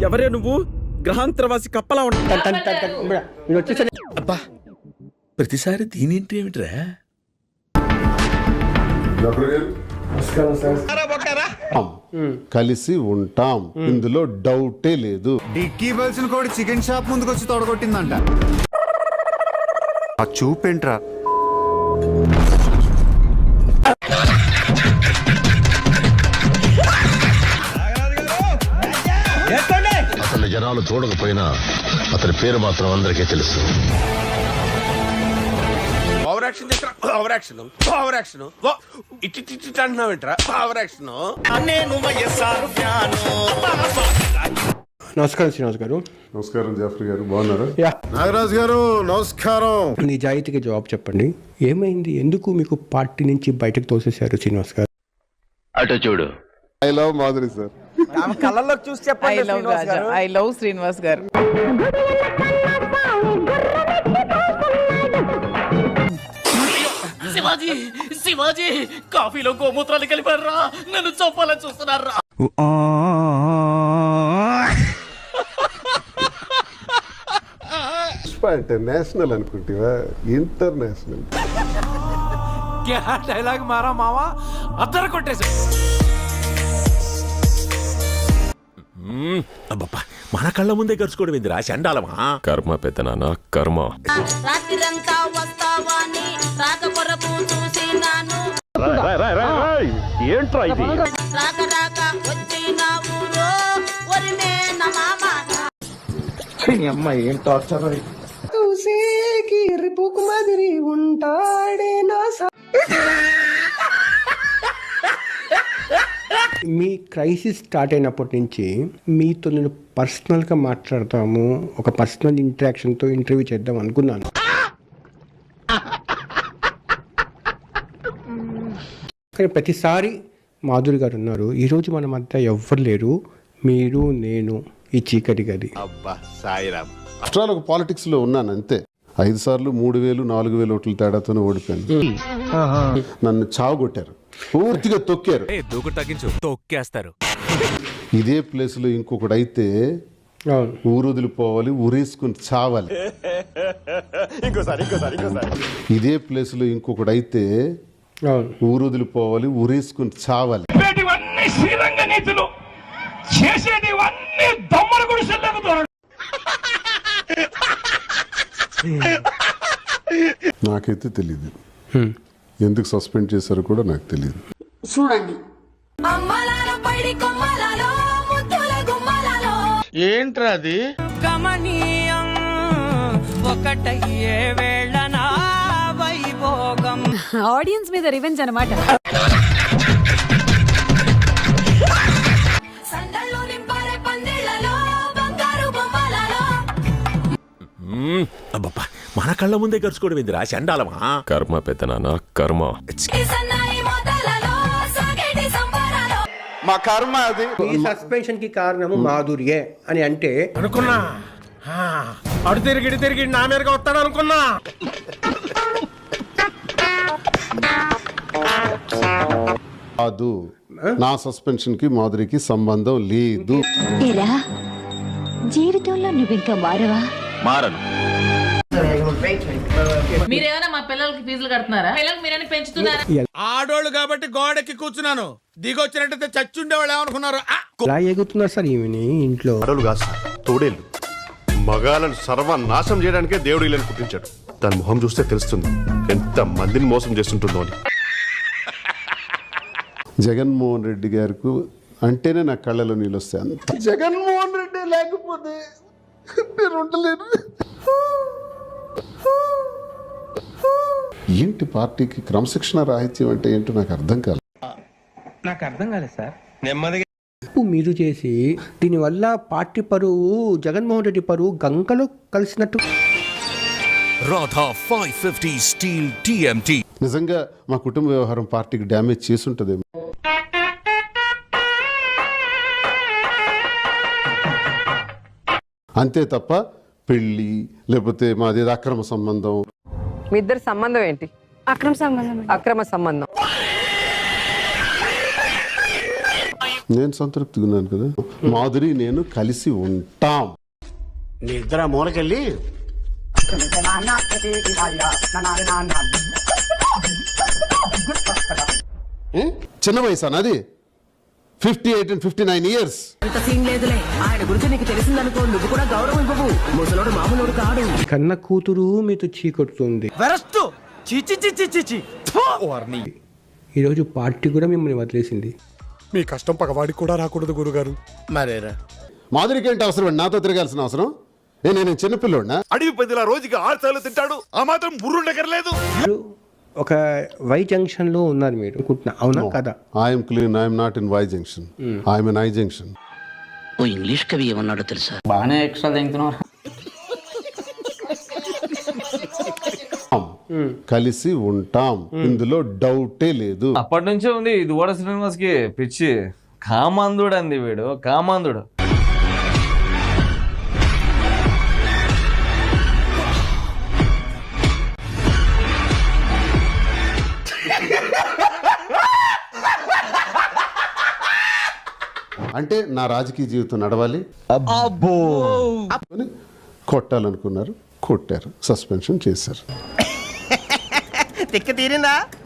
ఎవరే నువ్వు? గ్రహాంతరవాసి కప్పలా ఉంటా. అబ్బా, ప్రతిసారి దీనింటి ఏమిట్రా? కలిసి ఉంటాం, ఇందులో డౌటే లేదు. డిక్కీ బల్సిన కూడా చికెన్ షాప్ ముందుకు వచ్చి తొడగొట్టిందంట. ఆ చూపేంట్రా? అతన్ని జనాలు చూడకపోయినా అతని పేరు మాత్రం అందరికీ తెలుసు. నమస్కారం శ్రీనివాస్ గారు. నమస్కారం జాఫ్రీ గారు, బాగున్నారా? నాగరాజు గారు నమస్కారం. నిజాయితీగా జవాబు చెప్పండి, ఏమైంది? ఎందుకు మీకు పార్టీ నుంచి బయటకు తోసేశారు శ్రీనివాస్ గారు? అటు చూడు. I love Madhuri sir. కళ్ళలోకి చూసి చెప్పండి. ఐ లవ్ శ్రీనివాస్ గారు. శివాజీ కాఫీలో గోమూత్రాలు కలిపారా? నన్ను చంపాలని చూస్తున్నారా? అంటే నేషనల్ అనుకుంటా, ఇంటర్నేషనల్. డైలాగ్ మారా మావా, అద్దరు కొట్టేశా. అబ్బబ్బా, మన కళ్ళ ముందే గడుచుకోవడం ఏందిరా చండాలమా? కర్మ పెద్దనాన్న, కర్మ. రాత్రిరంతా వస్తావని రాక కొరకు చూసినాను. ఏంట్రా ఇది? రాక రాక వచ్చిన ఊరో ఒరిమే నా మామ. అమ్మాయి ఏం టార్చర్. మీ క్రైసిస్ స్టార్ట్ అయినప్పటి నుంచి మీతో నేను పర్సనల్గా మాట్లాడతాము, ఒక పర్సనల్ ఇంటరాక్షన్తో ఇంటర్వ్యూ చేద్దాం అనుకున్నాను. కానీ ప్రతిసారి మాధురి గారు ఉన్నారు, ఈరోజు మన మధ్య ఎవ్వరు లేరు, మీరు నేను ఈ చీకటి గది. రాష్ట్రాలకు పాలిటిక్స్ లో ఉన్నాను అంతే. 5 సార్లు 3,000 4,000 ఓట్ల తేడాతోనే ఓడిపోయాను. నన్ను చావగొట్టారు, పూర్తిగా తొక్కారు. దూకుడు తగ్గించు, తొక్కేస్తారు. ఇదే ప్లేస్ లో ఇంకొకటి అయితే ఊరు వదిలిపోవాలి, ఊరేసుకుని చావాలి. ఇదే ప్లేస్ లో ఇంకొకటి అయితే ఊరు వదిలిపోవాలి, ఊరేసుకుని చావాలి. నాకైతే తెలీదు, ఎందుకు సస్పెండ్ చేశారో కూడా నాకు తెలియదు. చూడండి ఏంట్రా అది? గమనీయం ఒకటయ్యే వేళ నా వైభోగం. ఆడియన్స్ మీద రివెంజ్ అన్నమాట. అబ్బబ్బా, మన కళ్ళ ముందే గడుచుకోవడం ఏందిరా చండాలమా? కర్మ పెద్దనాన్న, కర్మ. మా కర్మ అది. ఈ సస్పెన్షన్ కి కారణము మాధురియే అని అంటే అనుకున్నా, అడు తిరిగి నా మీదగా వస్తాడు అనుకున్నా. కాదు, నా సస్పెన్షన్ కి మాధురికి సంబంధం లేదు. జీవితంలో నువ్వు ఇంకా మారవా? మారను. మీరేమైనా మా పిల్లలకి ఫీజులు కడుతున్నారా? పిల్లలకి మీరైనా పెంచుతున్నారా? ఆడోళ్ళు కాబట్టి గోడకి కూర్చున్నాను, దిగొచ్చినట్టయితే చచ్చుండేవాళ్ళు ఏమనుకున్నారు? ఎలా ఎగుతున్నారు సార్ ఈమెని ఇంట్లో? అడవులు కాదు సార్, తోడేళ్ళు. మగాలను సర్వనాశం చేయడానికే దేవుడు ఇళ్ళని పుట్టించాడు. దాని మొహం చూస్తే తెలుస్తుంది ఎంత మందిని మోసం చేస్తుంటుందో అని. జగన్మోహన్ రెడ్డి గారికి అంటేనే నా కళ్ళలో నీళ్ళు వస్తాయి. అంత జగన్మోహన్ రెడ్డి లేకపోతే నేను ఉండలేను. ఏంటి పార్టీకి క్రమశిక్షణ రాహిత్యం అంటే ఏంటో నాకు అర్థం కాలేదు. సార్ నెమ్మదిగా మీరు చేసి దీనివల్ల పార్టీ పరువు, జగన్మోహన్ రెడ్డి పరువు గంగలో కలిసినట్టు. Radha 550 steel TMT. నిజంగా మా కుటుంబ వ్యవహారం పార్టీకి డ్యామేజ్ చేసుంటదేమో. అంతే తప్ప పెళ్లి లేకపోతే మాది అక్రమ సంబంధం. మీ ఇద్దరి సంబంధం ఏంటి? అక్రమ సంబంధం. అక్రమ సంబంధం. నేను సంతృప్తిగా ఉన్నాను కదా. మాధురి నేను కలిసి ఉంటాం. నీ ఇద్దరు మూలకెళ్ళి చిన్న వయసు అన్నది 58 and 59 years. అంత సీన్ లేదులే, ఆయన గురించి నీకు తెలిసిందనుకో నువ్వు కూడా గౌరవం ఇవ్వవు. ముసలోడు మామూలుడు కాడు. కన్న కూతురు మీతో చీకొడుతుంది. ఈరోజు పార్టీ కూడా మిమ్మల్ని వదిలేసింది. మీ కష్టం పగవాడికి కూడా రాకూడదు గురుగారు. మరేరా మాధురికి ఏంటి అవసరం అండి నాతో తిరగాల్సిన అవసరం? నేను చిన్నపిల్లోడినా? అడవి పందిలా రోజుకి 6 సార్లు తింటాడు, ఆ మాత్రం బుర్రుండకర్లేదు. మీరు ఒక వై జంక్షన్ లో ఉన్నారు మీరు అనుకుంటున్నా, అవునా కదా? I'm clean, I'm not in Y junction, I'm in I junction. ఓ ఇంగ్లీష్ కవి ఏమన్నాడో తెలుసా? బాగానే ఎక్స్ట్రా తింటున్నారు. కలిసి ఉంటాం, ఇందులో డౌటే లేదు. అప్పటి నుంచే ఉంది దువ్వాడ శ్రీనివాస్ కి పిచ్చి. కామాంధుడు అంది వీడు, కామాంధుడు. అంటే నా రాజకీయ జీవితం నడవాలి అని కొట్టాలనుకున్నారు, కొట్టారు, సస్పెన్షన్ చేశారు.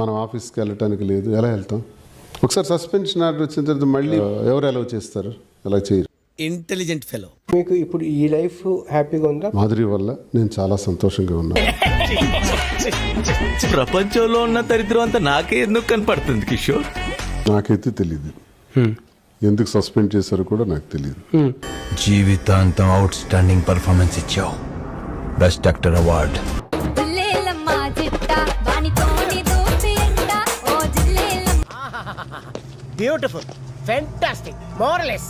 మనం ఆఫీస్కి వెళ్ళటానికి లేదు, ఎలా వెళ్తాం? ఒకసారి సస్పెన్షన్ ఆర్డర్ వచ్చిన తర్వాత మళ్ళీ ఎవరు అలౌ చేస్తారు? అలా చేయరు. Intelligent fellow. మీకు ఇప్పుడు ఈ లైఫ్ హ్యాపీగా ఉందా? మాధురి వల్ల నేను చాలా సంతోషంగా ఉన్నాను. ప్రపంచంలో ఉన్న దరిద్రం అంతా నాకే ఎందుకు కనపడుతుంది కిషోర్? నాకైతే తెలియదు, ఎందుకు సస్పెండ్ చేశారో కూడా నాకు తెలియదు. జీవితాంతం అవుట్ స్టాండింగ్ పర్ఫార్మెన్స్ ఇచ్చావు, best actor award. Beautiful, fantastic, morals.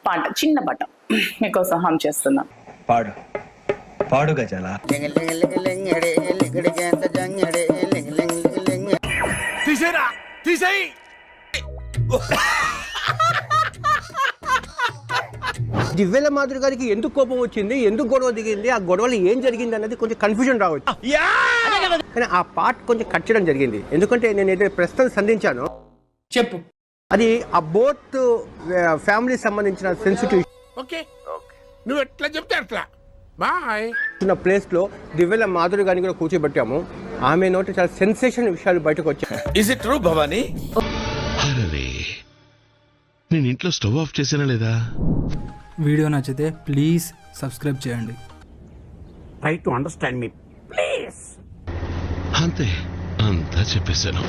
పాట, చిన్న పాట మీకోసం హామ్ చేస్తున్నా. పాడు పాడు గజాల. తీసేరా, తీసేయి. దివ్యల మాధురి గారికి ఎందుకు కోపం వచ్చింది, ఎందుకు గొడవ దిగింది, ఆ గొడవలు ఏం జరిగింది అనేది కొంచెం కన్ఫ్యూజన్ రావచ్చు. కానీ ఆ పార్ట్ కొంచెం కట్ చేయడం జరిగింది, ఎందుకంటే నేను ఏదైతే ప్రశ్నలు సంధించానో చెప్పు. అది ఆ బోత్ ఫ్యామిలీ సంబంధించిన సెన్సిటివ్ ఓకే, నువ్వు ఎట్లా చెప్తే అట్లా. బాయ్. ఉన్న ప్లేస్ లో దివ్యల మాధురి గారిని కూడా కూర్చోబెట్టాము. ఆమె నోటి చాలా సెన్సేషన్ విషయాలు బయటకు వచ్చాయి. Is it true Bhavani? నేను ఇంట్లో స్టవ్ ఆఫ్ చేసానా లేదా? వీడియో నచ్చితే ప్లీజ్ సబ్స్క్రైబ్ చేయండి. Try to understand me please. అంతే, అంతా చెప్పేశాను.